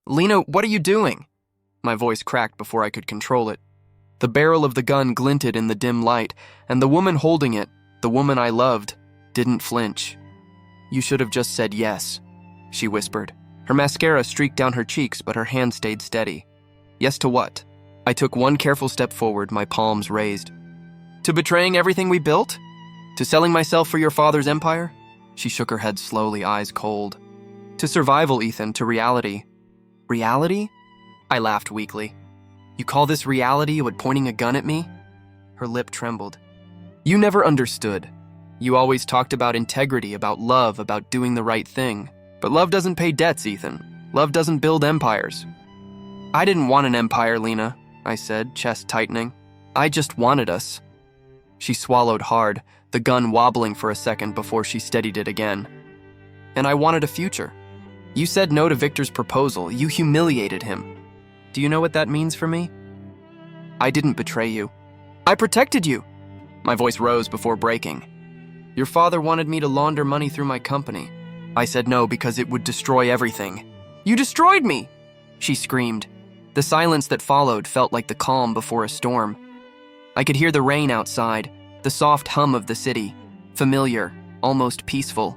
Lena, what are you doing? My voice cracked before I could control it. The barrel of the gun glinted in the dim light, and the woman holding it, the woman I loved, didn't flinch. You should have just said yes, she whispered. Her mascara streaked down her cheeks, but her hand stayed steady. Yes to what? I took one careful step forward, my palms raised. To betraying everything we built? To selling myself for your father's empire? She shook her head slowly, eyes cold. To survival, Ethan, to reality. Reality? I laughed weakly. You call this reality with pointing a gun at me? Her lip trembled. You never understood. You always talked about integrity, about love, about doing the right thing. But love doesn't pay debts, Ethan. Love doesn't build empires. I didn't want an empire, Lena, I said, chest tightening. I just wanted us. She swallowed hard, the gun wobbling for a second before she steadied it again. And I wanted a future. You said no to Victor's proposal. You humiliated him. Do you know what that means for me? I didn't betray you. I protected you. My voice rose before breaking. Your father wanted me to launder money through my company. I said no because it would destroy everything. You destroyed me! She screamed. The silence that followed felt like the calm before a storm. I could hear the rain outside, the soft hum of the city, familiar, almost peaceful.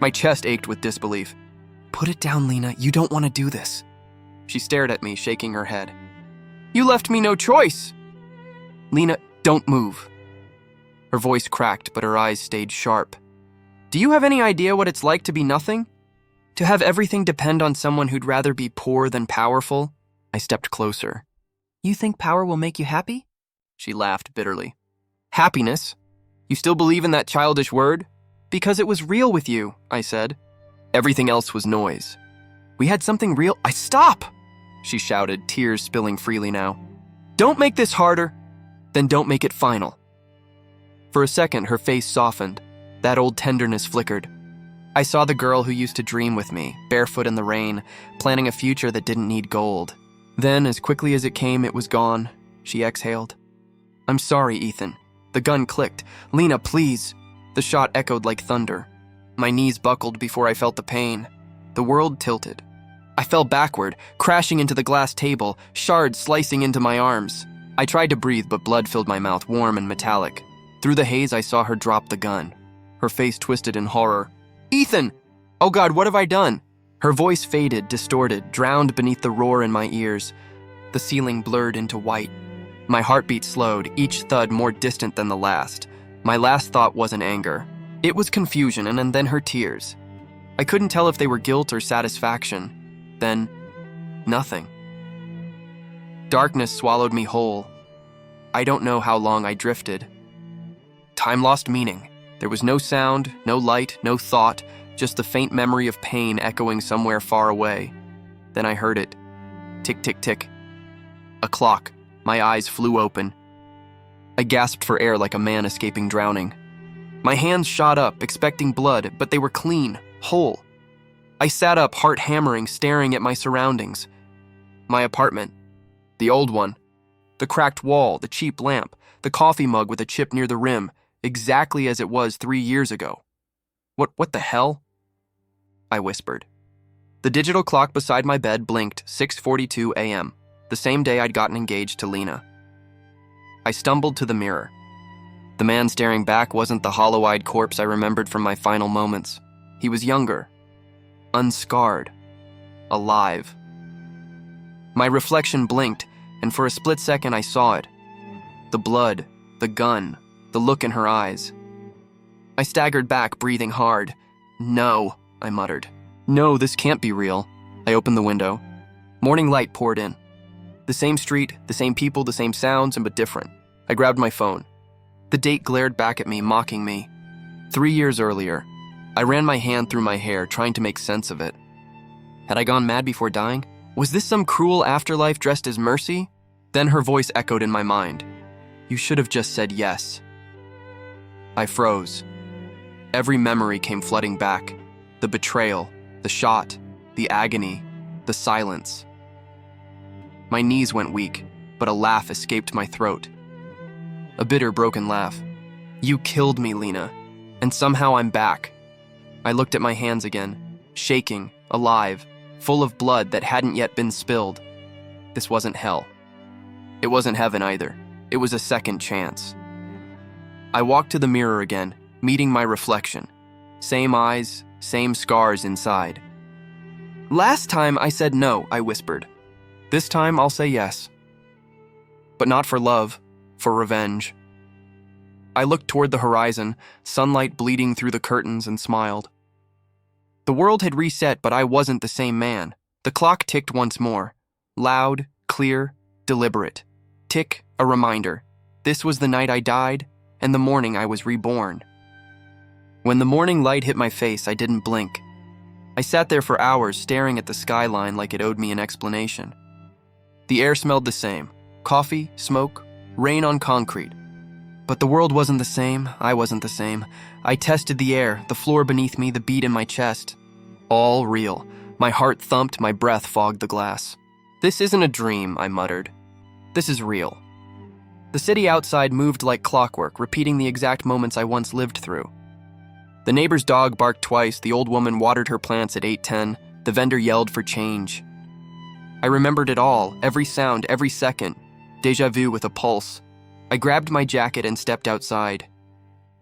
My chest ached with disbelief. Put it down, Lena. You don't want to do this. She stared at me, shaking her head. You left me no choice. Lena, don't move. Her voice cracked, but her eyes stayed sharp. Do you have any idea what it's like to be nothing? To have everything depend on someone who'd rather be poor than powerful? I stepped closer. You think power will make you happy? She laughed bitterly. Happiness? You still believe in that childish word? Because it was real with you, I said. Everything else was noise. We had something real. Stop! She shouted, tears spilling freely now. Don't make this harder. Then don't make it final. For a second, her face softened. That old tenderness flickered. I saw the girl who used to dream with me, barefoot in the rain, planning a future that didn't need gold. Then, as quickly as it came, it was gone. She exhaled. I'm sorry, Ethan. The gun clicked. Lena, please. The shot echoed like thunder. My knees buckled before I felt the pain. The world tilted. I fell backward, crashing into the glass table, shards slicing into my arms. I tried to breathe, but blood filled my mouth, warm and metallic. Through the haze, I saw her drop the gun. Her face twisted in horror. Ethan! Oh God, what have I done? Her voice faded, distorted, drowned beneath the roar in my ears. The ceiling blurred into white. My heartbeat slowed, each thud more distant than the last. My last thought wasn't anger. It was confusion, and then her tears. I couldn't tell if they were guilt or satisfaction. Then, nothing. Darkness swallowed me whole. I don't know how long I drifted. Time lost meaning. There was no sound, no light, no thought, just the faint memory of pain echoing somewhere far away. Then I heard it. Tick, tick, tick. A clock. My eyes flew open. I gasped for air like a man escaping drowning. My hands shot up, expecting blood, but they were clean, whole. I sat up, heart hammering, staring at my surroundings. My apartment. The old one. The cracked wall, the cheap lamp, the coffee mug with a chip near the rim, exactly as it was 3 years ago. What the hell? I whispered. The digital clock beside my bed blinked, 6:42 a.m., the same day I'd gotten engaged to Lena. I stumbled to the mirror. The man staring back wasn't the hollow-eyed corpse I remembered from my final moments. He was younger, unscarred, alive. My reflection blinked, and for a split second I saw it. The blood, the gun, the look in her eyes. I staggered back, breathing hard. No, I muttered. No, this can't be real. I opened the window. Morning light poured in. The same street, the same people, the same sounds, but different. I grabbed my phone. The date glared back at me, mocking me. 3 years earlier. I ran my hand through my hair, trying to make sense of it. Had I gone mad before dying? Was this some cruel afterlife dressed as mercy? Then her voice echoed in my mind. You should have just said yes. I froze. Every memory came flooding back. The betrayal, the shot, the agony, the silence. My knees went weak, but a laugh escaped my throat. A bitter, broken laugh. You killed me, Lena, and somehow I'm back. I looked at my hands again, shaking, alive, full of blood that hadn't yet been spilled. This wasn't hell. It wasn't heaven either. It was a second chance. I walked to the mirror again, meeting my reflection. Same eyes, same scars inside. Last time I said no, I whispered. This time I'll say yes. But not for love, for revenge. I looked toward the horizon, sunlight bleeding through the curtains, and smiled. The world had reset, but I wasn't the same man. The clock ticked once more. Loud, clear, deliberate. Tick, a reminder. This was the night I died, and the morning I was reborn. When the morning light hit my face, I didn't blink. I sat there for hours, staring at the skyline like it owed me an explanation. The air smelled the same. Coffee, smoke, rain on concrete. But the world wasn't the same, I wasn't the same. I tested the air, the floor beneath me, the beat in my chest. All real. My heart thumped, my breath fogged the glass. This isn't a dream, I muttered. This is real. The city outside moved like clockwork, repeating the exact moments I once lived through. The neighbor's dog barked twice, the old woman watered her plants at 8:10, the vendor yelled for change. I remembered it all, every sound, every second. Deja vu with a pulse. I grabbed my jacket and stepped outside.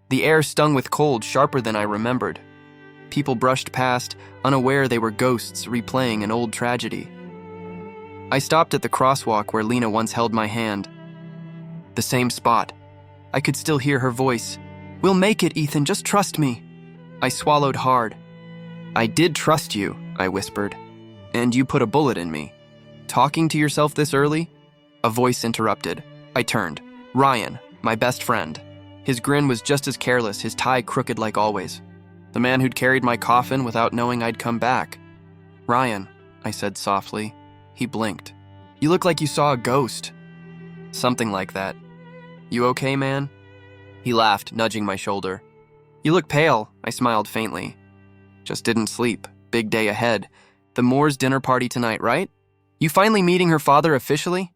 The air stung with cold, sharper than I remembered. People brushed past, unaware they were ghosts replaying an old tragedy. I stopped at the crosswalk where Lena once held my hand. The same spot. I could still hear her voice. "We'll make it, Ethan, just trust me." I swallowed hard. "I did trust you," I whispered. "And you put a bullet in me. Talking to yourself this early?" A voice interrupted. I turned. Ryan, my best friend. His grin was just as careless, his tie crooked like always. The man who'd carried my coffin without knowing I'd come back. "Ryan," I said softly. He blinked. "You look like you saw a ghost." "Something like that." "You okay, man?" He laughed, nudging my shoulder. "You look pale," I smiled faintly. "Just didn't sleep. Big day ahead. The Moore's dinner party tonight, right? You finally meeting her father officially?"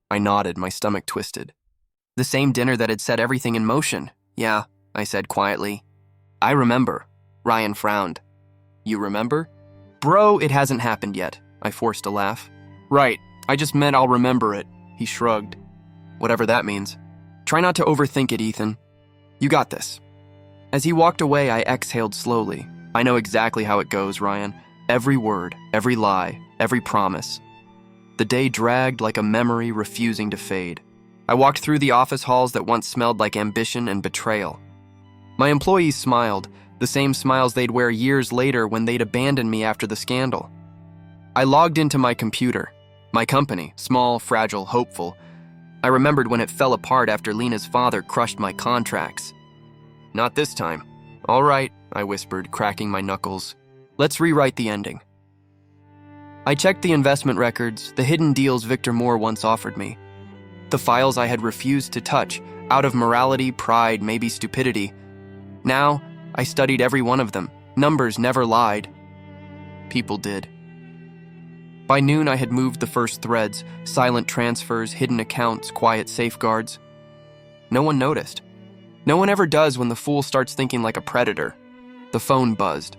I nodded, my stomach twisted. "The same dinner that had set everything in motion." "Yeah," I said quietly. "I remember." Ryan frowned. "You remember?" "Bro, it hasn't happened yet." I forced a laugh. "Right, I just meant I'll remember it." He shrugged. "Whatever that means. Try not to overthink it, Ethan. You got this." As he walked away, I exhaled slowly. I know exactly how it goes, Ryan. Every word, every lie, every promise. The day dragged like a memory refusing to fade. I walked through the office halls that once smelled like ambition and betrayal. My employees smiled, the same smiles they'd wear years later when they'd abandoned me after the scandal. I logged into my computer. My company, small, fragile, hopeful. I remembered when it fell apart after Lena's father crushed my contracts. "Not this time." "All right," I whispered, cracking my knuckles. "Let's rewrite the ending." I checked the investment records, the hidden deals Victor Moore once offered me. The files I had refused to touch, out of morality, pride, maybe stupidity. Now, I studied every one of them. Numbers never lied. People did. By noon, I had moved the first threads, silent transfers, hidden accounts, quiet safeguards. No one noticed. No one ever does when the fool starts thinking like a predator. The phone buzzed.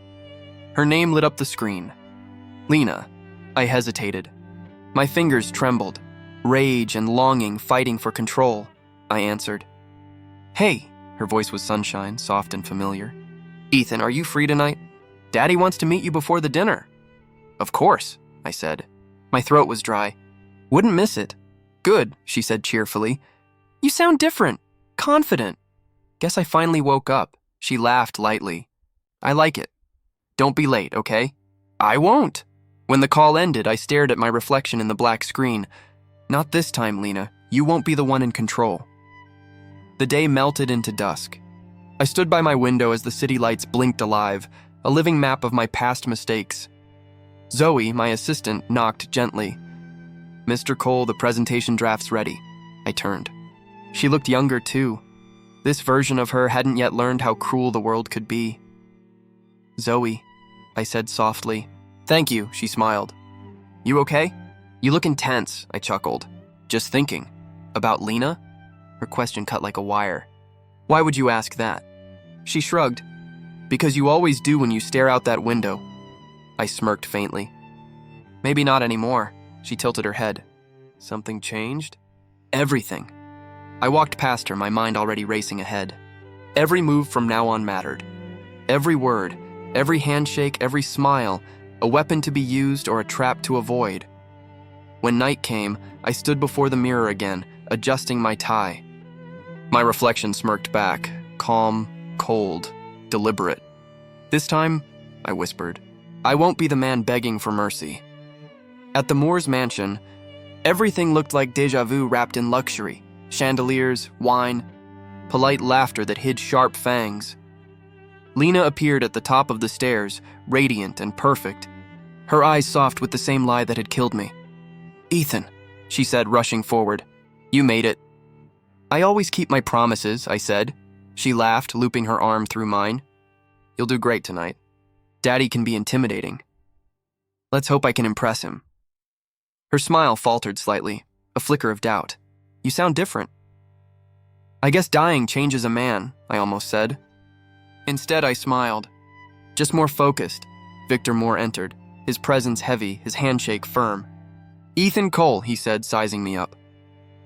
Her name lit up the screen. Lena. I hesitated. My fingers trembled. Rage and longing fighting for control. I answered. "Hey," her voice was sunshine, soft and familiar. "Ethan, are you free tonight? Daddy wants to meet you before the dinner." "Of course," I said. My throat was dry. "Wouldn't miss it." "Good," she said cheerfully. "You sound different, confident." Guess I finally woke up. She laughed lightly. "I like it. Don't be late, okay?" "I won't." When the call ended, I stared at my reflection in the black screen. "Not this time, Lena. You won't be the one in control." The day melted into dusk. I stood by my window as the city lights blinked alive, a living map of my past mistakes. Zoe, my assistant, knocked gently. "Mr. Cole, the presentation draft's ready." I turned. She looked younger, too. This version of her hadn't yet learned how cruel the world could be. "Zoe," I said softly. "Thank you," she smiled. "You okay?" "You look intense," I chuckled. "Just thinking. About Lena?" Her question cut like a wire. "Why would you ask that?" She shrugged. "Because you always do when you stare out that window." I smirked faintly. Maybe not anymore. She tilted her head. Something changed? Everything. I walked past her, my mind already racing ahead. Every move from now on mattered. Every word, every handshake, every smile, a weapon to be used or a trap to avoid. When night came, I stood before the mirror again, adjusting my tie. My reflection smirked back, calm, cold, deliberate. This time, I whispered, I won't be the man begging for mercy. At the Moore's mansion, everything looked like déjà vu wrapped in luxury. Chandeliers, wine, polite laughter that hid sharp fangs. Lena appeared at the top of the stairs, radiant and perfect, her eyes soft with the same lie that had killed me. Ethan, she said, rushing forward. You made it. I always keep my promises, I said. She laughed, looping her arm through mine. You'll do great tonight. Daddy can be intimidating. Let's hope I can impress him. Her smile faltered slightly, a flicker of doubt. You sound different. I guess dying changes a man, I almost said. Instead, I smiled. Just more focused. Victor Moore entered, his presence heavy, his handshake firm. Ethan Cole, he said, sizing me up.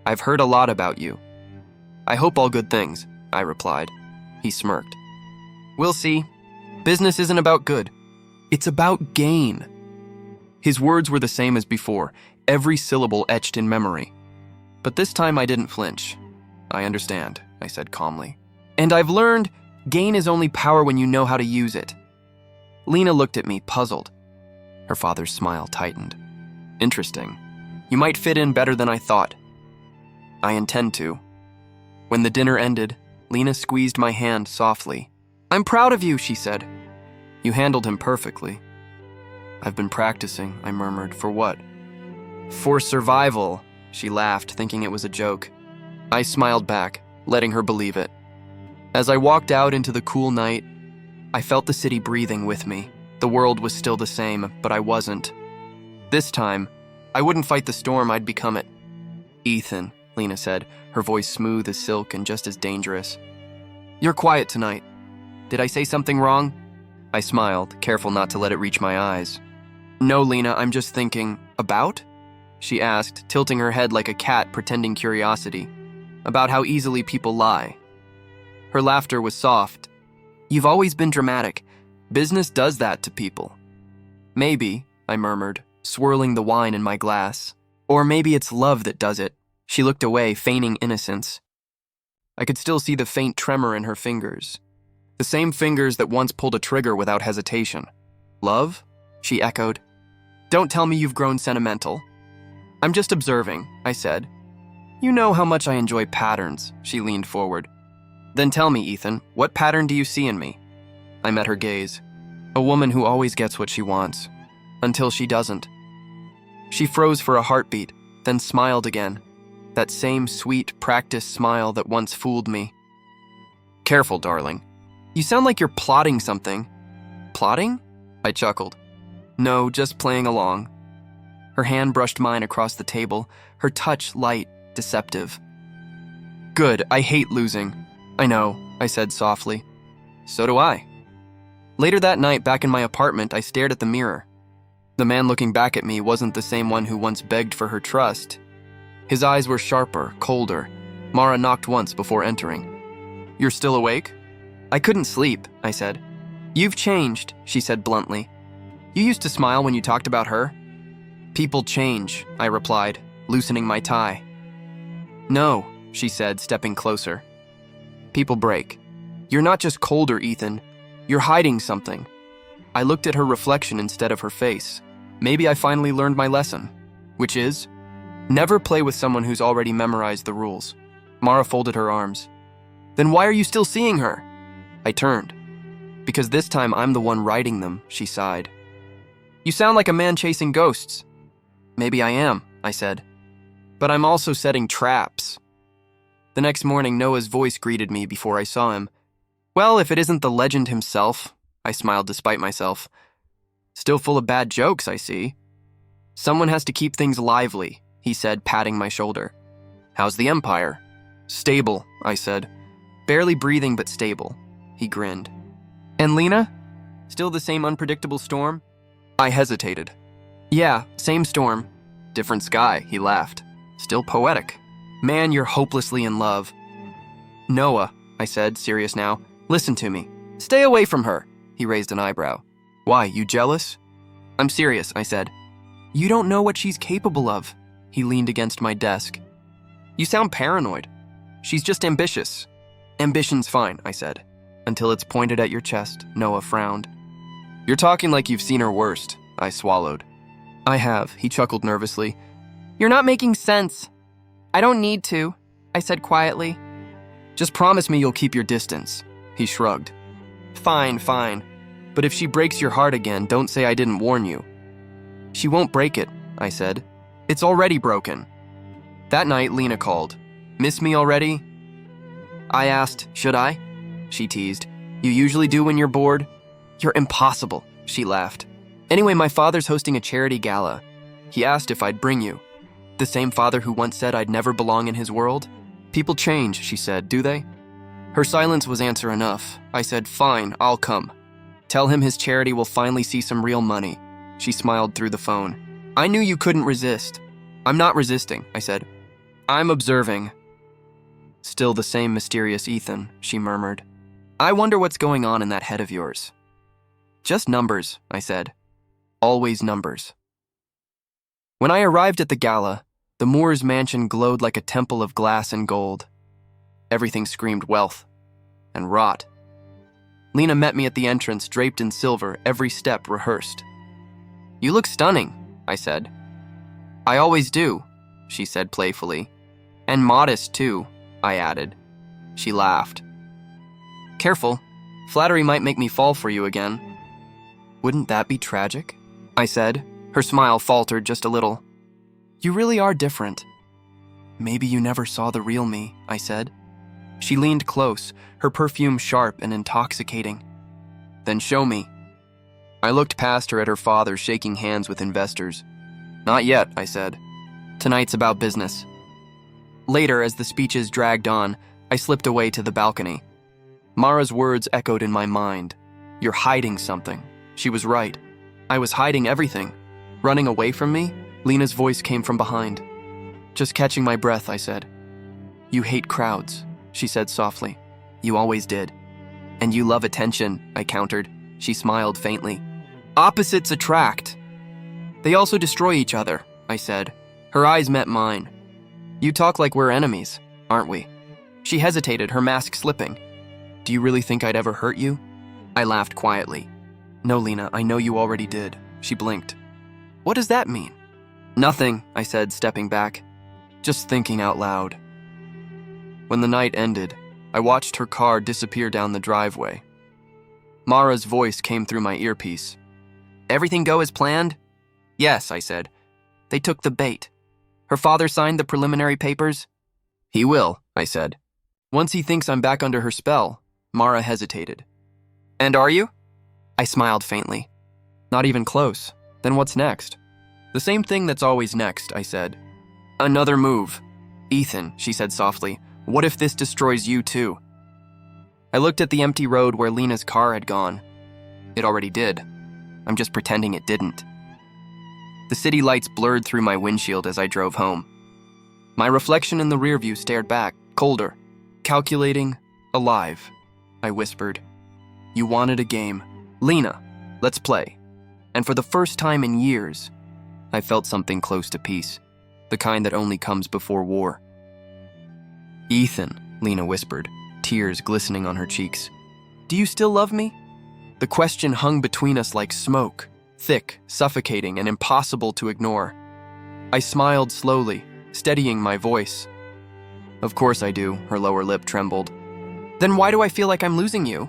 I've heard a lot about you. I hope all good things, I replied. He smirked. We'll see. Business isn't about good. It's about gain. His words were the same as before, every syllable etched in memory. But this time I didn't flinch. I understand, I said calmly. And I've learned gain is only power when you know how to use it. Lena looked at me, puzzled. Her father's smile tightened. Interesting. You might fit in better than I thought. I intend to. When the dinner ended, Lena squeezed my hand softly. I'm proud of you, she said. You handled him perfectly. I've been practicing, I murmured. For what? For survival, she laughed, thinking it was a joke. I smiled back, letting her believe it. As I walked out into the cool night, I felt the city breathing with me. The world was still the same, but I wasn't. This time, I wouldn't fight the storm, I'd become it. Ethan, Lena said, her voice smooth as silk and just as dangerous. You're quiet tonight. Did I say something wrong? I smiled, careful not to let it reach my eyes. No, Lena, I'm just thinking. About? She asked, tilting her head like a cat pretending curiosity. About how easily people lie. Her laughter was soft. You've always been dramatic. Business does that to people. Maybe, I murmured, swirling the wine in my glass. Or maybe it's love that does it. She looked away, feigning innocence. I could still see the faint tremor in her fingers. The same fingers that once pulled a trigger without hesitation. Love? She echoed. Don't tell me you've grown sentimental. I'm just observing, I said. You know how much I enjoy patterns, she leaned forward. Then tell me, Ethan, what pattern do you see in me? I met her gaze. A woman who always gets what she wants. Until she doesn't. She froze for a heartbeat, then smiled again. That same sweet, practiced smile that once fooled me. Careful, darling. You sound like you're plotting something. Plotting? I chuckled. No, just playing along. Her hand brushed mine across the table, her touch light, deceptive. Good, I hate losing. I know, I said softly. So do I. Later that night, back in my apartment, I stared at the mirror. The man looking back at me wasn't the same one who once begged for her trust. His eyes were sharper, colder. Mara knocked once before entering. You're still awake? I couldn't sleep, I said. You've changed, she said bluntly. You used to smile when you talked about her. People change, I replied, loosening my tie. No, she said, stepping closer. People break. You're not just colder, Ethan. You're hiding something. I looked at her reflection instead of her face. Maybe I finally learned my lesson, which is, never play with someone who's already memorized the rules. Mara folded her arms. Then why are you still seeing her? I turned. Because this time I'm the one writing them, she sighed. You sound like a man chasing ghosts. Maybe I am, I said. But I'm also setting traps. The next morning, Noah's voice greeted me before I saw him. Well, if it isn't the legend himself, I smiled despite myself. Still full of bad jokes, I see. Someone has to keep things lively, he said, patting my shoulder. How's the Empire? Stable, I said. Barely breathing, but stable. He grinned. And Lena? Still the same unpredictable storm? I hesitated. Yeah, same storm. Different sky, he laughed. Still poetic. Man, you're hopelessly in love. Noah, I said, serious now, listen to me. Stay away from her. He raised an eyebrow. Why, you jealous? I'm serious, I said. You don't know what she's capable of. He leaned against my desk. You sound paranoid. She's just ambitious. Ambition's fine, I said. Until it's pointed at your chest, Noah frowned. You're talking like you've seen her worst, I swallowed. I have, he chuckled nervously. You're not making sense. I don't need to, I said quietly. Just promise me you'll keep your distance, he shrugged. Fine, fine. But if she breaks your heart again, don't say I didn't warn you. She won't break it, I said. It's already broken. That night, Lena called. Miss me already? I asked, should I? She teased. You usually do when you're bored? You're impossible, she laughed. Anyway, my father's hosting a charity gala. He asked if I'd bring you. The same father who once said I'd never belong in his world? People change, she said, do they? Her silence was answer enough. I said, fine, I'll come. Tell him his charity will finally see some real money. She smiled through the phone. I knew you couldn't resist. I'm not resisting, I said. I'm observing. Still the same mysterious Ethan, she murmured. I wonder what's going on in that head of yours. Just numbers, I said. Always numbers. When I arrived at the gala, the Moore's mansion glowed like a temple of glass and gold. Everything screamed wealth and rot. Lena met me at the entrance, draped in silver, every step rehearsed. You look stunning, I said. I always do, she said playfully. And modest, too, I added. She laughed. Careful, flattery might make me fall for you again. Wouldn't that be tragic? I said. Her smile faltered just a little. You really are different. Maybe you never saw the real me, I said. She leaned close, her perfume sharp and intoxicating. Then show me. I looked past her at her father shaking hands with investors. Not yet, I said. Tonight's about business. Later, as the speeches dragged on, I slipped away to the balcony. Mara's words echoed in my mind. You're hiding something. She was right. I was hiding everything. Running away from me? Lena's voice came from behind. Just catching my breath, I said. You hate crowds, she said softly. You always did. And you love attention, I countered. She smiled faintly. Opposites attract. They also destroy each other, I said. Her eyes met mine. You talk like we're enemies, aren't we? She hesitated, her mask slipping. Do you really think I'd ever hurt you? I laughed quietly. No, Lena, I know you already did. She blinked. What does that mean? Nothing, I said, stepping back. Just thinking out loud. When the night ended, I watched her car disappear down the driveway. Mara's voice came through my earpiece. Everything go as planned? Yes, I said. They took the bait. Her father signed the preliminary papers? He will, I said. Once he thinks I'm back under her spell. Mara hesitated. And are you? I smiled faintly. Not even close. Then what's next? The same thing that's always next, I said. Another move. Ethan, she said softly, what if this destroys you too? I looked at the empty road where Lena's car had gone. It already did. I'm just pretending it didn't. The city lights blurred through my windshield as I drove home. My reflection in the rearview stared back, colder, calculating, alive. I whispered, You wanted a game. Lena, let's play. And for the first time in years, I felt something close to peace, the kind that only comes before war. Ethan, Lena whispered, tears glistening on her cheeks. Do you still love me? The question hung between us like smoke, thick, suffocating, and impossible to ignore. I smiled slowly, steadying my voice. Of course I do, her lower lip trembled. Then why do I feel like I'm losing you?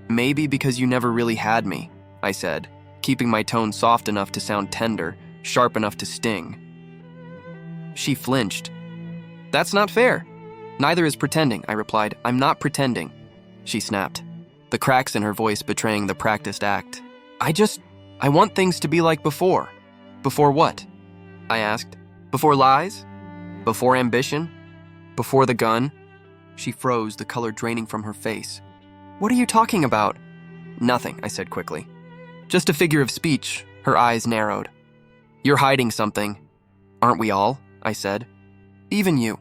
Maybe because you never really had me, I said, keeping my tone soft enough to sound tender, sharp enough to sting. She flinched. That's not fair. Neither is pretending, I replied. I'm not pretending. She snapped, the cracks in her voice betraying the practiced act. I want things to be like before. Before what? I asked. Before lies? Before ambition? Before the gun? She froze, the color draining from her face. What are you talking about? Nothing, I said quickly. Just a figure of speech. Her eyes narrowed. You're hiding something. Aren't we all? I said. Even you.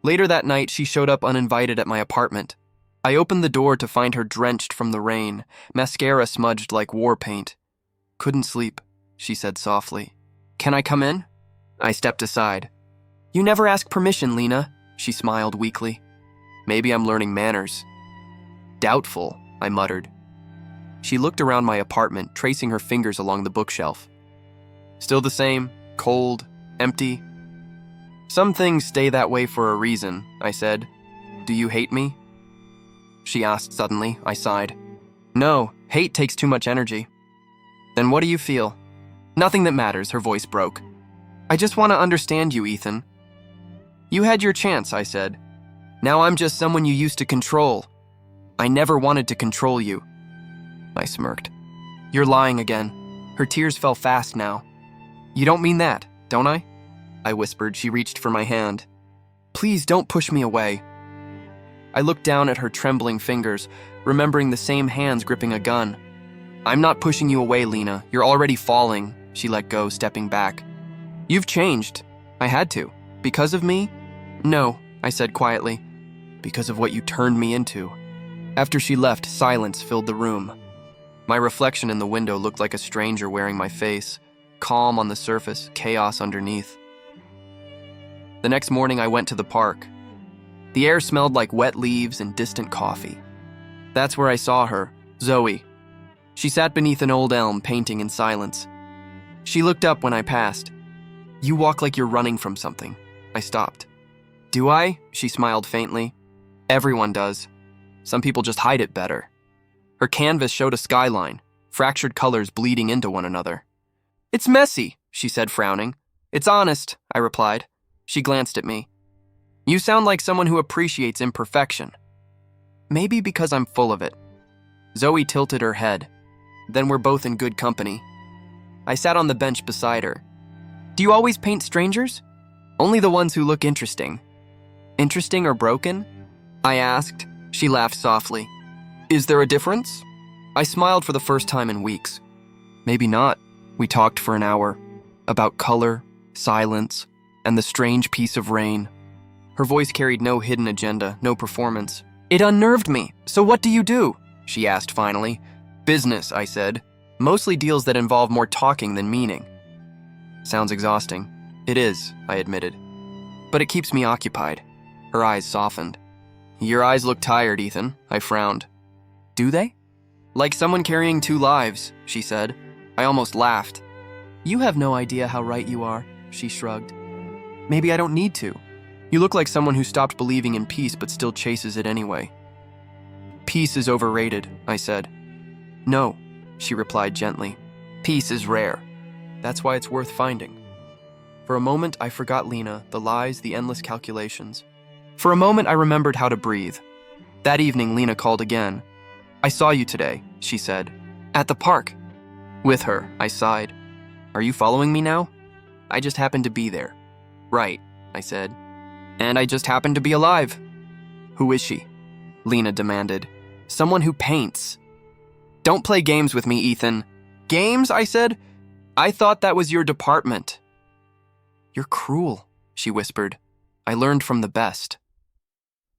Later that night, she showed up uninvited at my apartment. I opened the door to find her drenched from the rain, mascara smudged like war paint. Couldn't sleep, she said softly. Can I come in? I stepped aside. You never ask permission, Lena, she smiled weakly. Maybe I'm learning manners. Doubtful, I muttered. She looked around my apartment, tracing her fingers along the bookshelf. Still the same, cold, empty. Some things stay that way for a reason, I said. Do you hate me? She asked suddenly. I sighed. No, hate takes too much energy. Then what do you feel? Nothing that matters, her voice broke. I just want to understand you, Ethan. You had your chance, I said. Now I'm just someone you used to control. I never wanted to control you. I smirked. You're lying again. Her tears fell fast now. You don't mean that, don't I? I whispered. She reached for my hand. Please don't push me away. I looked down at her trembling fingers, remembering the same hands gripping a gun. I'm not pushing you away, Lena. You're already falling. She let go, stepping back. You've changed. I had to. Because of me? No, I said quietly. Because of what you turned me into. After she left, silence filled the room. My reflection in the window looked like a stranger wearing my face. Calm on the surface, chaos underneath. The next morning, I went to the park. The air smelled like wet leaves and distant coffee. That's where I saw her, Zoe. She sat beneath an old elm, painting in silence. She looked up when I passed. You walk like you're running from something. I stopped. Do I? She smiled faintly. Everyone does. Some people just hide it better. Her canvas showed a skyline, fractured colors bleeding into one another. It's messy, she said, frowning. It's honest, I replied. She glanced at me. You sound like someone who appreciates imperfection. Maybe because I'm full of it. Zoe tilted her head. Then we're both in good company. I sat on the bench beside her. Do you always paint strangers? Only the ones who look interesting. Interesting or broken? I asked. She laughed softly. Is there a difference? I smiled for the first time in weeks. Maybe not. We talked for an hour. About color, silence, and the strange piece of rain. Her voice carried no hidden agenda, no performance. It unnerved me. So what do you do? She asked finally. Business, I said. Mostly deals that involve more talking than meaning. Sounds exhausting. It is, I admitted. But it keeps me occupied. Her eyes softened. Your eyes look tired, Ethan. I frowned. Do they? Like someone carrying two lives, she said. I almost laughed. You have no idea how right you are, she shrugged. Maybe I don't need to. You look like someone who stopped believing in peace but still chases it anyway. Peace is overrated, I said. No, she replied gently. Peace is rare. That's why it's worth finding. For a moment, I forgot Lena, the lies, the endless calculations. For a moment, I remembered how to breathe. That evening, Lena called again. I saw you today, she said. At the park. With her, I sighed. Are you following me now? I just happened to be there. Right, I said. And I just happened to be alive. Who is she? Lena demanded. Someone who paints. Don't play games with me, Ethan. Games, I said. I thought that was your department. You're cruel, she whispered. I learned from the best.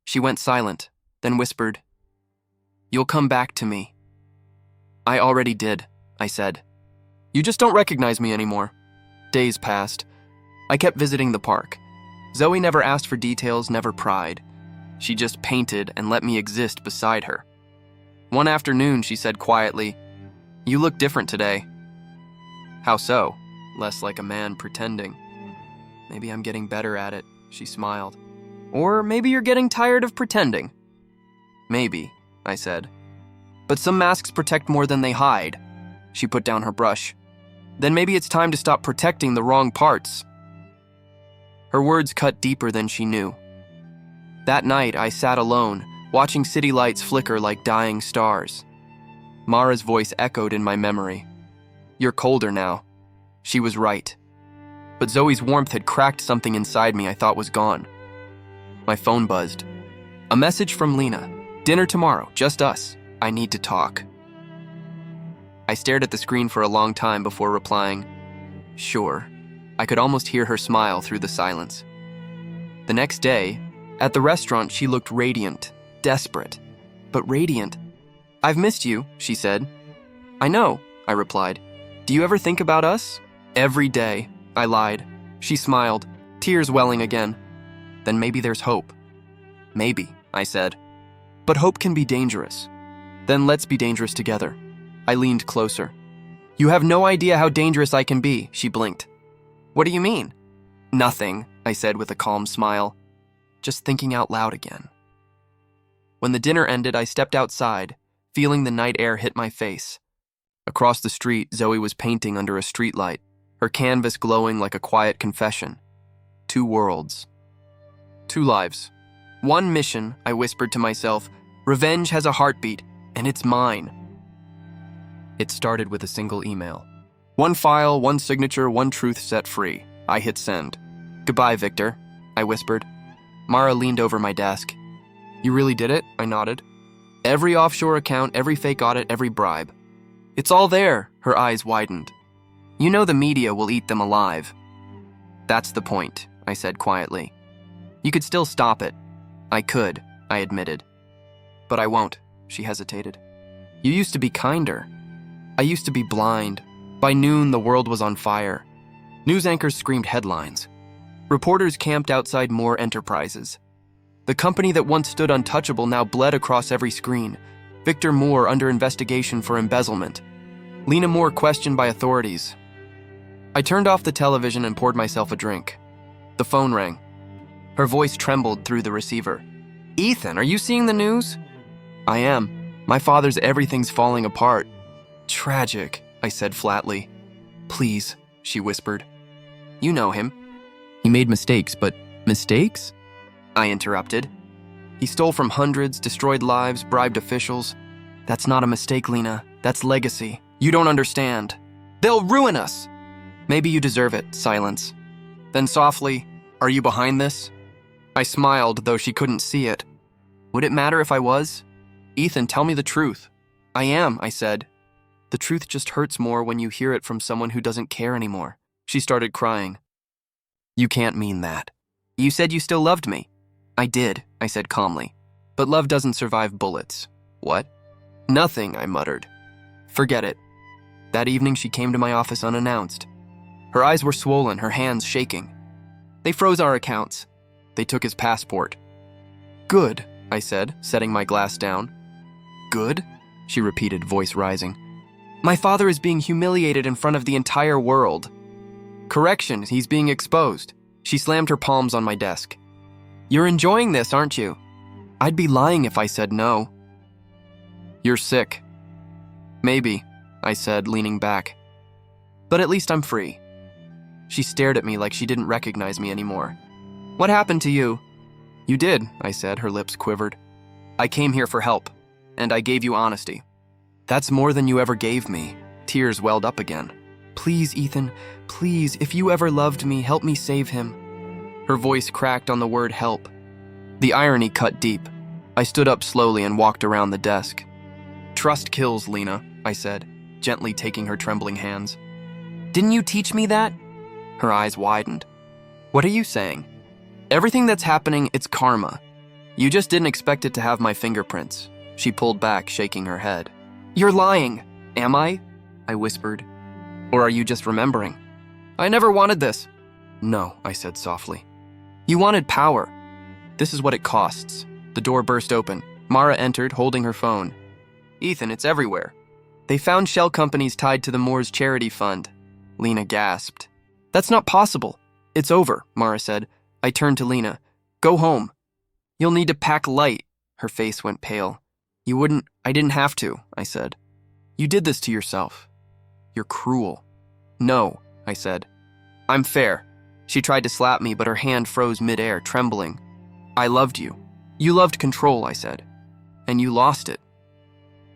She went silent, then whispered, You'll come back to me. I already did, I said. You just don't recognize me anymore. Days passed. I kept visiting the park. Zoe never asked for details, never pried. She just painted and let me exist beside her. One afternoon, she said quietly, You look different today. How so? Less like a man pretending. Maybe I'm getting better at it, she smiled. Or maybe you're getting tired of pretending. Maybe, I said. But some masks protect more than they hide. She put down her brush. Then maybe it's time to stop protecting the wrong parts. Her words cut deeper than she knew. That night, I sat alone, watching city lights flicker like dying stars. Mara's voice echoed in my memory. You're colder now. She was right. But Zoe's warmth had cracked something inside me I thought was gone. My phone buzzed. A message from Lena. Dinner tomorrow, just us. I need to talk. I stared at the screen for a long time before replying. Sure. I could almost hear her smile through the silence. The next day, at the restaurant, she looked radiant, desperate, but radiant. "I've missed you," she said. "I know," I replied. "Do you ever think about us?" "Every day," I lied. She smiled, tears welling again. "Then maybe there's hope." "Maybe," I said. "But hope can be dangerous." "Then let's be dangerous together." I leaned closer. "You have no idea how dangerous I can be," she blinked. "What do you mean?" "Nothing," I said with a calm smile. Just thinking out loud again. When the dinner ended, I stepped outside, feeling the night air hit my face. Across the street, Zoe was painting under a streetlight, her canvas glowing like a quiet confession. 2 worlds. 2 lives. 1 mission, I whispered to myself. Revenge has a heartbeat, and it's mine. It started with a single email. 1 file, 1 signature, 1 truth set free. I hit send. "Goodbye, Victor," I whispered. Mara leaned over my desk. "You really did it?" I nodded. "Every offshore account, every fake audit, every bribe. It's all there," her eyes widened. "You know the media will eat them alive." "That's the point," I said quietly. "You could still stop it." "I could," I admitted. "But I won't," she hesitated. "You used to be kinder. I used to be blind. By noon, the world was on fire. News anchors screamed headlines. Reporters camped outside Moore Enterprises. The company that once stood untouchable now bled across every screen. Victor Moore under investigation for embezzlement. Lena Moore questioned by authorities. I turned off the television and poured myself a drink. The phone rang. Her voice trembled through the receiver. "Ethan, are you seeing the news?" "I am. My father's everything's falling apart." "Tragic," I said flatly. "Please," she whispered. "You know him. He made mistakes, but mistakes?" I interrupted. "He stole from hundreds, destroyed lives, bribed officials. That's not a mistake, Lena. That's legacy. You don't understand. They'll ruin us." "Maybe you deserve it." Silence. Then softly, "Are you behind this?" I smiled, though she couldn't see it. "Would it matter if I was?" "Ethan, tell me the truth." "I am," I said. "The truth just hurts more when you hear it from someone who doesn't care anymore." She started crying. "You can't mean that. You said you still loved me." "I did," I said calmly. "But love doesn't survive bullets." "What?" "Nothing," I muttered. "Forget it." That evening she came to my office unannounced. Her eyes were swollen, her hands shaking. "They froze our accounts. They took his passport." "Good," I said, setting my glass down. "Good?" she repeated, voice rising. "My father is being humiliated in front of the entire world." "Correction, he's being exposed." She slammed her palms on my desk. "You're enjoying this, aren't you?" "I'd be lying if I said no." "You're sick." "Maybe," I said, leaning back. "But at least I'm free." She stared at me like she didn't recognize me anymore. "What happened to you?" "You did," I said, her lips quivered. "I came here for help, and I gave you honesty." "That's more than you ever gave me." Tears welled up again. "Please, Ethan, please, if you ever loved me, help me save him." Her voice cracked on the word help. The irony cut deep. I stood up slowly and walked around the desk. "Trust kills, Lena," I said, gently taking her trembling hands. "Didn't you teach me that?" Her eyes widened. "What are you saying?" "Everything that's happening, it's karma. You just didn't expect it to have my fingerprints." She pulled back, shaking her head. "You're lying." "Am I?" I whispered. "Or are you just remembering?" "I never wanted this." "No," I said softly. "You wanted power. This is what it costs." The door burst open. Mara entered, holding her phone. "Ethan, it's everywhere. They found shell companies tied to the Moore's charity fund." Lena gasped. "That's not possible." "It's over," Mara said. I turned to Lena. "Go home. You'll need to pack light." Her face went pale. I didn't have to," I said. "You did this to yourself. You're cruel." "No," I said. "I'm fair." She tried to slap me, but her hand froze midair, trembling. "I loved you. You loved control," I said. "And you lost it."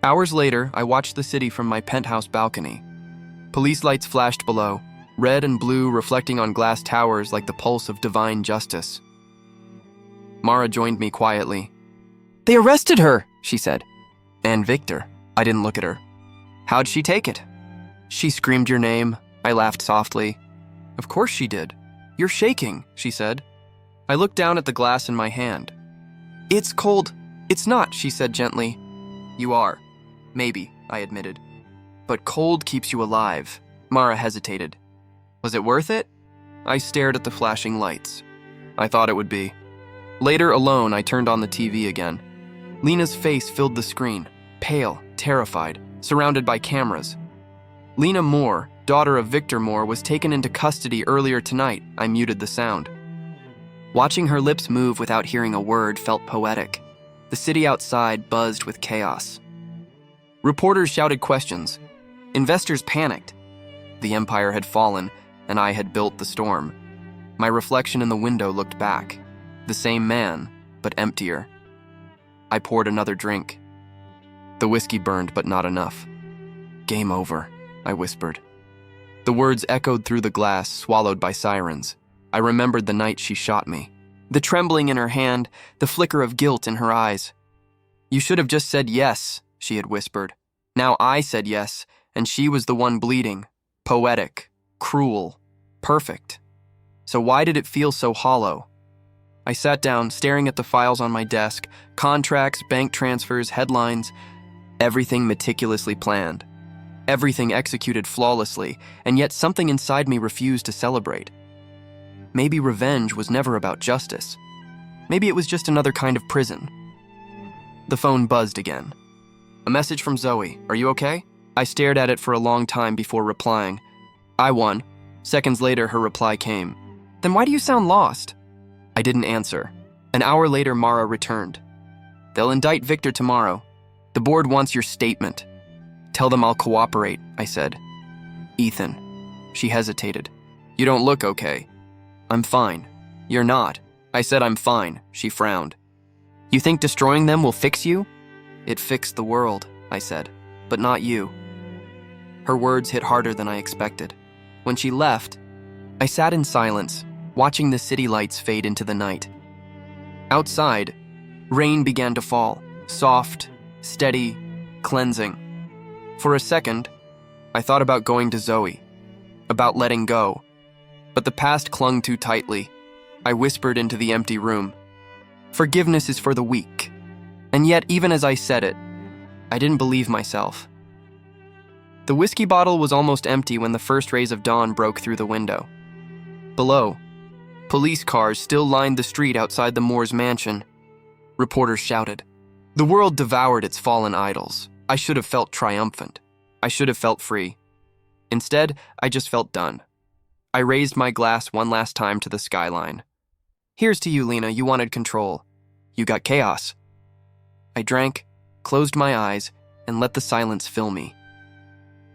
Hours later, I watched the city from my penthouse balcony. Police lights flashed below, red and blue reflecting on glass towers like the pulse of divine justice. Mara joined me quietly. "They arrested her," she said. "And Victor." I didn't look at her. "How'd she take it?" "She screamed your name." I laughed softly. Of course she did. You're shaking, she said. I looked down at the glass in my hand. It's cold. It's not, she said gently. You are. Maybe, I admitted. But cold keeps you alive. Mara hesitated. Was it worth it? I stared at the flashing lights. I thought it would be. Later, alone, I turned on the TV again. Lena's face filled the screen, pale, terrified, surrounded by cameras. Lena Moore, daughter of Victor Moore, was taken into custody earlier tonight. I muted the sound. Watching her lips move without hearing a word felt poetic. The city outside buzzed with chaos. Reporters shouted questions. Investors panicked. The empire had fallen, and I had built the storm. My reflection in the window looked back. The same man, but emptier. I poured another drink. The whiskey burned, but not enough. Game over, I whispered. The words echoed through the glass, swallowed by sirens. I remembered the night she shot me. The trembling in her hand, the flicker of guilt in her eyes. You should have just said yes, she had whispered. Now I said yes, and she was the one bleeding. Poetic, cruel, perfect. So why did it feel so hollow? I sat down, staring at the files on my desk, contracts, bank transfers, headlines, everything meticulously planned. Everything executed flawlessly, and yet something inside me refused to celebrate. Maybe revenge was never about justice. Maybe it was just another kind of prison. The phone buzzed again. A message from Zoe. Are you okay? I stared at it for a long time before replying. I won. Seconds later, her reply came. Then why do you sound lost? I didn't answer. An hour later, Mara returned. They'll indict Victor tomorrow. The board wants your statement. Tell them I'll cooperate, I said. Ethan. She hesitated. You don't look okay. I'm fine. You're not. I said I'm fine. She frowned. You think destroying them will fix you? It fixed the world, I said, but not you. Her words hit harder than I expected. When she left, I sat in silence, watching the city lights fade into the night. Outside, rain began to fall, soft, steady, cleansing. For a second, I thought about going to Zoe, about letting go, but the past clung too tightly. I whispered into the empty room. Forgiveness is for the weak. And yet, even as I said it, I didn't believe myself. The whiskey bottle was almost empty when the first rays of dawn broke through the window. Below, police cars still lined the street outside the Moore's mansion. Reporters shouted. The world devoured its fallen idols. I should have felt triumphant. I should have felt free. Instead, I just felt done. I raised my glass one last time to the skyline. Here's to you, Lena. You wanted control. You got chaos. I drank, closed my eyes, and let the silence fill me.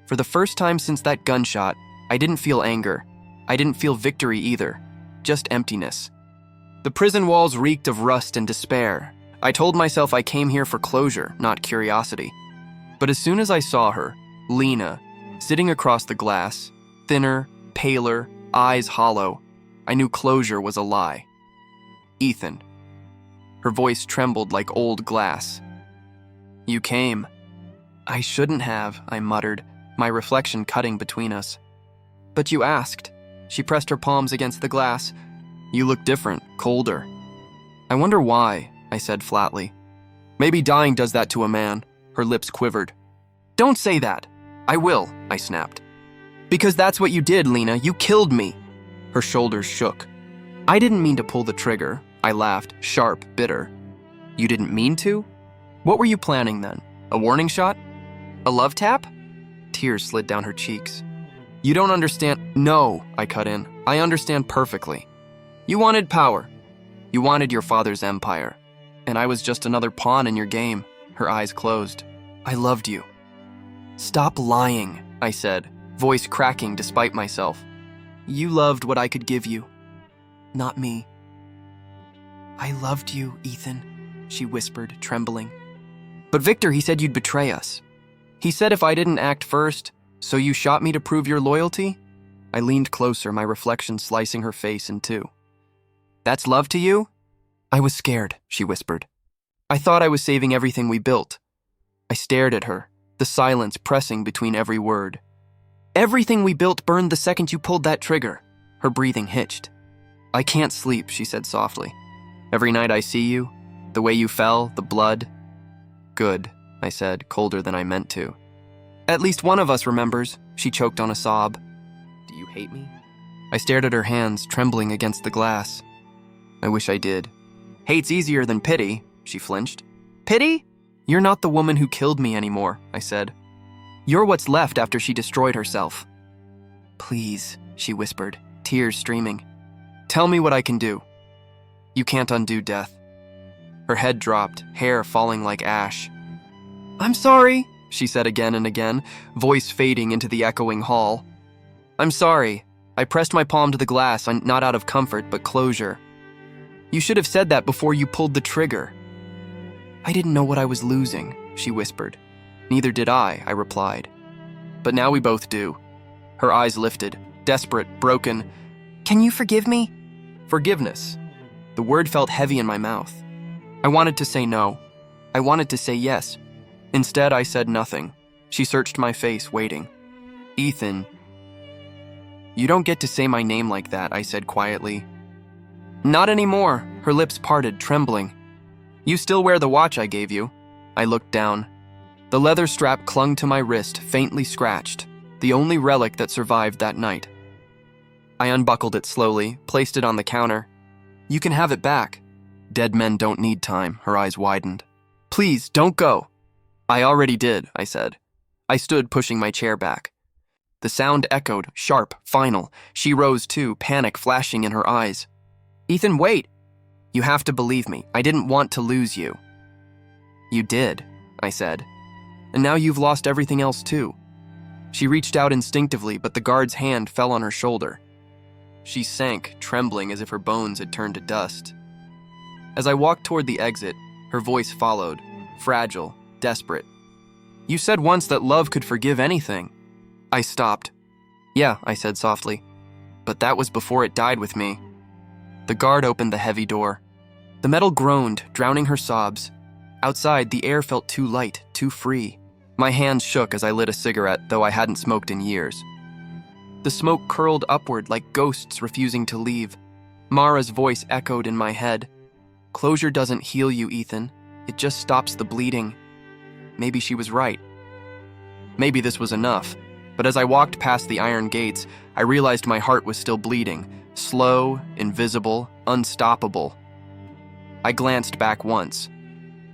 For the first time since that gunshot, I didn't feel anger. I didn't feel victory either, just emptiness. The prison walls reeked of rust and despair. I told myself I came here for closure, not curiosity. But as soon as I saw her, Lena, sitting across the glass, thinner, paler, eyes hollow, I knew closure was a lie. Ethan. Her voice trembled like old glass. You came. I shouldn't have, I muttered, my reflection cutting between us. But you asked. She pressed her palms against the glass. You look different, colder. I wonder why, I said flatly. Maybe dying does that to a man. Her lips quivered. Don't say that. I will, I snapped. Because that's what you did, Lena. You killed me. Her shoulders shook. I didn't mean to pull the trigger. I laughed, sharp, bitter. You didn't mean to? What were you planning then? A warning shot? A love tap? Tears slid down her cheeks. You don't understand. No, I cut in. I understand perfectly. You wanted power. You wanted your father's empire. And I was just another pawn in your game. Her eyes closed. I loved you. Stop lying, I said, voice cracking despite myself. You loved what I could give you. Not me. I loved you, Ethan, she whispered, trembling. But Victor, he said you'd betray us. He said if I didn't act first, so you shot me to prove your loyalty? I leaned closer, my reflection slicing her face in two. That's love to you? I was scared, she whispered. I thought I was saving everything we built. I stared at her, the silence pressing between every word. Everything we built burned the second you pulled that trigger. Her breathing hitched. "I can't sleep," she said softly. "Every night I see you, the way you fell, the blood." "Good," I said, colder than I meant to. "At least one of us remembers," she choked on a sob. "Do you hate me?" I stared at her hands, trembling against the glass. "I wish I did." "Hate's easier than pity," she flinched. "Pity? You're not the woman who killed me anymore," I said. "You're what's left after she destroyed herself." "Please," she whispered, tears streaming. "Tell me what I can do." "You can't undo death." Her head dropped, hair falling like ash. "I'm sorry," she said again and again, voice fading into the echoing hall. "I'm sorry. I pressed my palm to the glass, not out of comfort, but closure. You should have said that before you pulled the trigger." "I didn't know what I was losing," she whispered. "Neither did I replied. "But now we both do." Her eyes lifted, desperate, broken. "Can you forgive me?" Forgiveness. The word felt heavy in my mouth. I wanted to say no. I wanted to say yes. Instead, I said nothing. She searched my face, waiting. "Ethan." "You don't get to say my name like that," I said quietly. "Not anymore." Her lips parted, trembling. "You still wear the watch I gave you." I looked down. The leather strap clung to my wrist, faintly scratched, the only relic that survived that night. I unbuckled it slowly, placed it on the counter. "You can have it back." "Dead men don't need time," her eyes widened. "Please, don't go." "I already did," I said. I stood, pushing my chair back. The sound echoed, sharp, final. She rose too, panic flashing in her eyes. "Ethan, wait." "You have to believe me. I didn't want to lose you." "You did," I said. "And now you've lost everything else too." She reached out instinctively, but the guard's hand fell on her shoulder. She sank, trembling as if her bones had turned to dust. As I walked toward the exit, her voice followed, fragile, desperate. "You said once that love could forgive anything." I stopped. "Yeah," I said softly. "But that was before it died with me." The guard opened the heavy door. The metal groaned, drowning her sobs. Outside, the air felt too light, too free. My hands shook as I lit a cigarette, though I hadn't smoked in years. The smoke curled upward like ghosts refusing to leave. Mara's voice echoed in my head. "Closure doesn't heal you, Ethan. It just stops the bleeding." Maybe she was right. Maybe this was enough. But as I walked past the iron gates, I realized my heart was still bleeding. Slow, invisible, unstoppable. I glanced back once.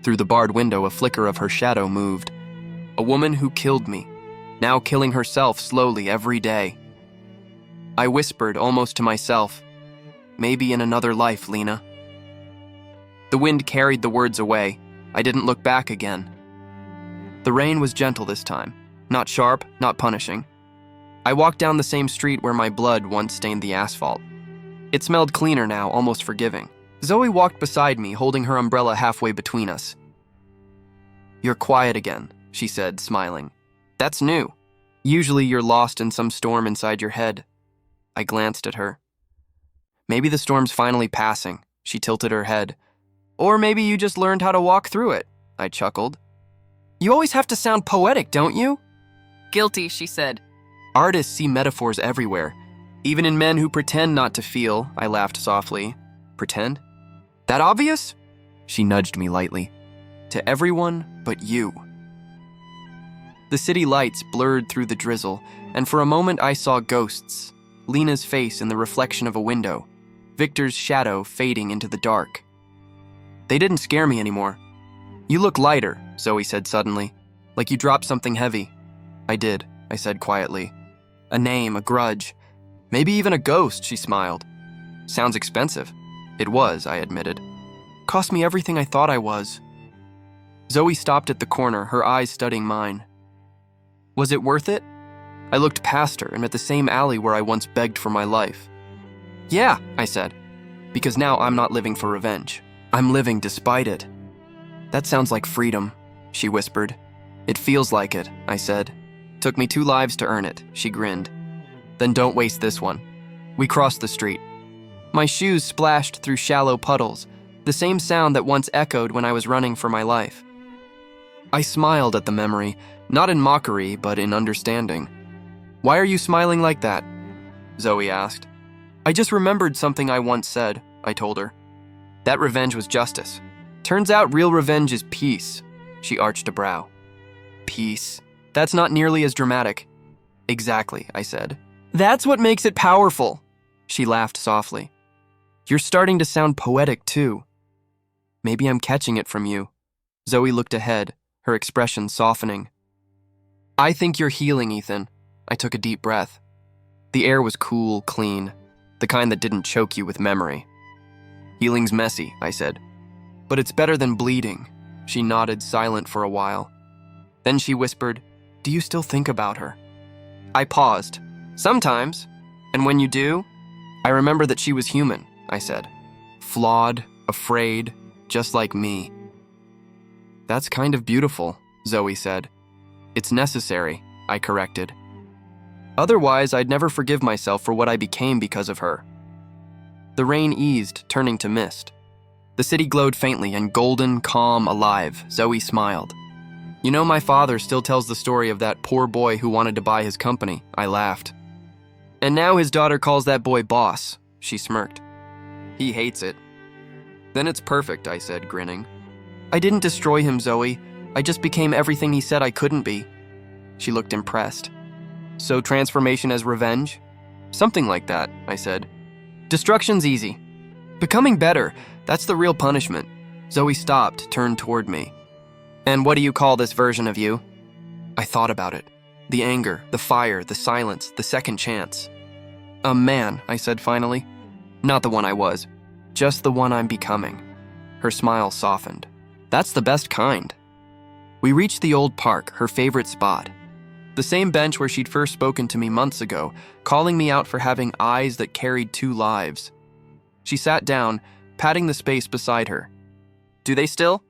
Through the barred window, a flicker of her shadow moved. A woman who killed me, now killing herself slowly every day. I whispered, almost to myself, "Maybe in another life, Lena." The wind carried the words away. I didn't look back again. The rain was gentle this time, not sharp, not punishing. I walked down the same street where my blood once stained the asphalt. It smelled cleaner now, almost forgiving. Zoe walked beside me, holding her umbrella halfway between us. "You're quiet again," she said, smiling. "That's new. Usually you're lost in some storm inside your head." I glanced at her. "Maybe the storm's finally passing," she tilted her head. "Or maybe you just learned how to walk through it," I chuckled. "You always have to sound poetic, don't you?" "Guilty," she said. "Artists see metaphors everywhere, even in men who pretend not to feel," I laughed softly. "Pretend? That obvious?" She nudged me lightly. "To everyone but you." The city lights blurred through the drizzle, and for a moment I saw ghosts. Lena's face in the reflection of a window, Victor's shadow fading into the dark. They didn't scare me anymore. "You look lighter," Zoe said suddenly, "like you dropped something heavy." "I did," I said quietly. "A name, a grudge, maybe even a ghost," she smiled. "Sounds expensive." It was, I admitted. "Cost me everything I thought I was." Zoe stopped at the corner, her eyes studying mine. "Was it worth it?" I looked past her and at the same alley where I once begged for my life. "Yeah," I said, "because now I'm not living for revenge. I'm living despite it." "That sounds like freedom," she whispered. "It feels like it," I said. "Took me 2 lives to earn it," she grinned. "Then don't waste this one." We crossed the street. My shoes splashed through shallow puddles, the same sound that once echoed when I was running for my life. I smiled at the memory, not in mockery, but in understanding. "Why are you smiling like that?" Zoe asked. I just remembered something I once said, I told her. That revenge was justice. Turns out real revenge is peace. She arched a brow. Peace? That's not nearly as dramatic. Exactly, I said. That's what makes it powerful. She laughed softly. You're starting to sound poetic too. Maybe I'm catching it from you. Zoe looked ahead, her expression softening. I think you're healing, Ethan. I took a deep breath. The air was cool, clean, the kind that didn't choke you with memory. Healing's messy, I said. But it's better than bleeding. She nodded, silent for a while. Then she whispered, Do you still think about her? I paused. Sometimes. And when you do, I remember that she was human, I said. Flawed, afraid, just like me. That's kind of beautiful, Zoe said. It's necessary, I corrected. Otherwise, I'd never forgive myself for what I became because of her. The rain eased, turning to mist. The city glowed faintly and golden, calm, alive. Zoe smiled. You know, my father still tells the story of that poor boy who wanted to buy his company. I laughed. And now his daughter calls that boy boss. She smirked. He hates it. Then it's perfect, I said, grinning. I didn't destroy him, Zoe. I just became everything he said I couldn't be. She looked impressed. So transformation as revenge? Something like that, I said. Destruction's easy. Becoming better, that's the real punishment. Zoe stopped, turned toward me. And what do you call this version of you? I thought about it. The anger, the fire, the silence, the second chance. A man, I said finally. Not the one I was, just the one I'm becoming. Her smile softened. That's the best kind. We reached the old park, her favorite spot. The same bench where she'd first spoken to me months ago, calling me out for having eyes that carried 2 lives. She sat down, patting the space beside her. Do they still?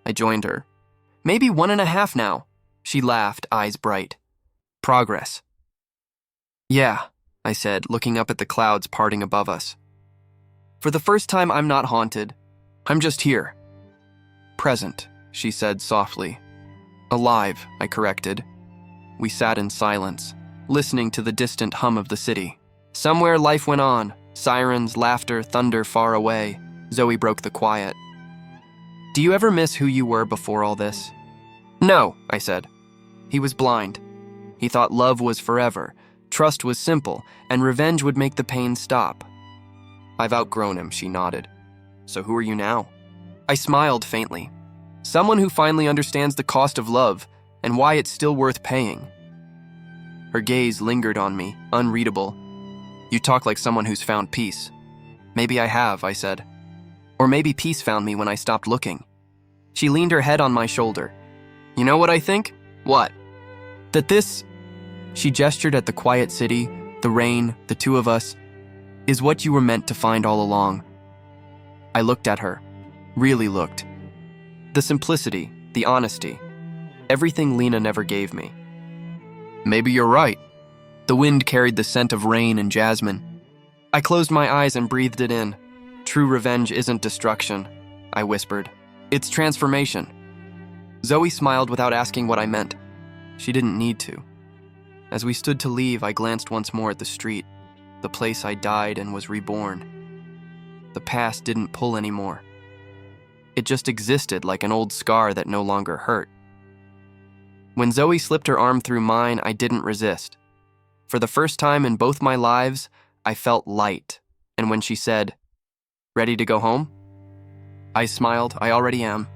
I joined her. Maybe 1.5 now. She laughed, eyes bright. Progress. Yeah, I said, looking up at the clouds parting above us. For the first time, I'm not haunted. I'm just here. Present, she said softly. Alive, I corrected. We sat in silence, listening to the distant hum of the city. Somewhere life went on, sirens, laughter, thunder far away. Zoe broke the quiet. Do you ever miss who you were before all this? No, I said. He was blind. He thought love was forever, trust was simple, and revenge would make the pain stop. I've outgrown him, she nodded. So who are you now? I smiled faintly. Someone who finally understands the cost of love and why it's still worth paying. Her gaze lingered on me, unreadable. You talk like someone who's found peace. Maybe I have, I said. Or maybe peace found me when I stopped looking. She leaned her head on my shoulder. You know what I think? What? That this, she gestured at the quiet city, the rain, the 2 of us, is what you were meant to find all along. I looked at her, really looked. The simplicity, the honesty, everything Lena never gave me. Maybe you're right. The wind carried the scent of rain and jasmine. I closed my eyes and breathed it in. True revenge isn't destruction, I whispered. It's transformation. Zoe smiled without asking what I meant. She didn't need to. As we stood to leave, I glanced once more at the street, the place I died and was reborn. The past didn't pull anymore. It just existed like an old scar that no longer hurt. When Zoe slipped her arm through mine, I didn't resist. For the first time in both my lives, I felt light. And when she said, "Ready to go home?" I smiled. I already am.